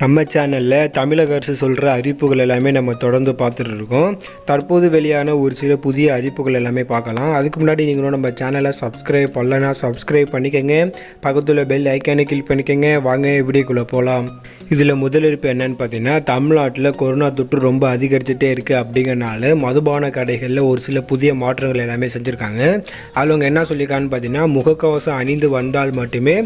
நம்ம சேனலில் தமிழக அரசு சொல்கிற அறிவிப்புகள் எல்லாமே நம்ம தொடர்ந்து பார்த்துட்டு இருக்கோம். தற்போது வெளியான ஒரு சில புதிய அறிவிப்புகள் எல்லாமே பார்க்கலாம். அதுக்கு முன்னாடி நீங்களும் நம்ம சேனலை சப்ஸ்கிரைப் பண்ணலன்னா சப்ஸ்கிரைப் பண்ணிக்கோங்க. பக்கத்தில் பெல் ஐக்கானை கிளிக் பண்ணிக்கோங்க. வாங்க வீடியோக்குள்ளே போகலாம். இதில் முதலிருப்பு என்னன்னு பார்த்தீங்கன்னா, தமிழ்நாட்டில் கொரோனா தொற்று ரொம்ப அதிகரிச்சுட்டே இருக்குது. அப்படிங்கிறனால மதுபான கடைகளில் ஒரு சில புதிய மாற்றங்கள் எல்லாமே செஞ்சுருக்காங்க. அதில் அவங்க என்ன சொல்லியிருக்காங்கன்னு பார்த்தீங்கன்னா, முகக்கவசம் அணிந்து வந்தால் மட்டுமே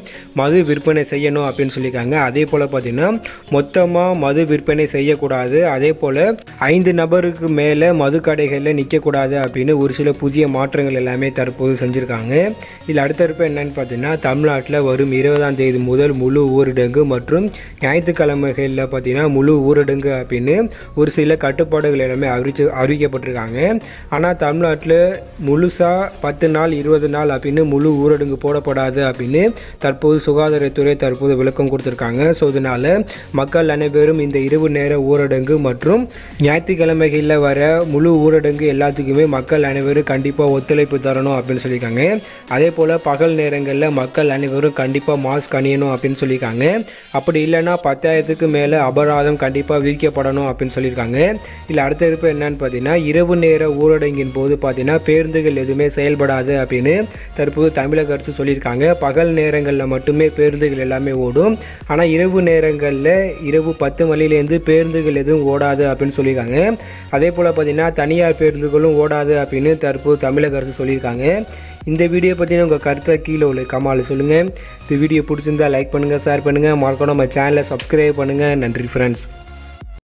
மது விற்பனை செய்யணும் அப்படின்னு சொல்லியிருக்காங்க. அதே போல் பார்த்தீங்கன்னா, மொத்தமாக மது விற்பனை செய்யக்கூடாது. அதே போல் 5 நபருக்கு மேலே மது கடைகளில் நிற்கக்கூடாது அப்படின்னு ஒரு சில புதிய மாற்றங்கள் எல்லாமே தற்போது செஞ்சுருக்காங்க. இதில் அடுத்தடுப்பு என்னன்னு பார்த்தீங்கன்னா, தமிழ்நாட்டில் வரும் 20ஆம் தேதி முதல் முழு ஊரடங்கு மற்றும் ஞாயிற்றுக்கிழமைகளில் பார்த்தீங்கன்னா முழு ஊரடங்கு அப்படின்னு ஒரு சில கட்டுப்பாடுகள் எல்லாமே அறிவிக்கப்பட்டிருக்காங்க. ஆனால் தமிழ்நாட்டில் முழுசாக 10 நாள் 20 நாள் அப்படின்னு முழு ஊரடங்கு போடப்படாது அப்படின்னு தற்போது சுகாதாரத்துறை தற்போது விளக்கம் கொடுத்துருக்காங்க. ஸோ இதனால் மக்கள் அனைவரும் இந்த இரவு நேர ஊரடங்கு மற்றும் ஞாயிற்றுக்கிழமைகளில் வர முழு ஊரடங்கு எல்லாத்துக்குமே மக்கள் அனைவரும் கண்டிப்பாக ஒத்துழைப்பு தரணும் அப்படின்னு சொல்லியிருக்காங்க. அதே போல் பகல் நேரங்களில் மக்கள் அனைவரும் கண்டிப்பாக மாஸ்க் அணியணும் அப்படின்னு சொல்லியிருக்காங்க. அப்படி இல்லைன்னா 10,000க்கு மேலே அபராதம் கண்டிப்பாக விதிக்கப்படணும் அப்படின்னு சொல்லியிருக்காங்க. இதில் அடுத்த இருப்பு என்னன்னு பார்த்தீங்கன்னா, இரவு நேர ஊரடங்கின் போது பார்த்தீங்கன்னா பேருந்துகள் எதுவுமே செயல்படாது அப்படின்னு தற்போது தமிழக அரசு சொல்லியிருக்காங்க. பகல் நேரங்களில் மட்டுமே பேருந்துகள் எல்லாமே ஓடும். ஆனால் இரவு நேரங்களில் இரவு 10 மணிலேருந்து பேருந்துகள் எதுவும் ஓடாது அப்படின்னு சொல்லியிருக்காங்க. அதே போல் பார்த்தீங்கன்னா தனியார் பேருந்துகளும் ஓடாது அப்படின்னு தற்போது தமிழக அரசு சொல்லியிருக்காங்க. இந்த வீடியோ பற்றின உங்கள் கருத்தை கீழே உள்ள கமெண்ட்ல சொல்லுங்கள். இந்த வீடியோ பிடிச்சிருந்தால் லைக் பண்ணுங்கள், ஷேர் பண்ணுங்கள், மறக்காம நம்ம சேனலை சப்ஸ்கிரைப் பண்ணுங்கள். நன்றி ஃப்ரெண்ட்ஸ்.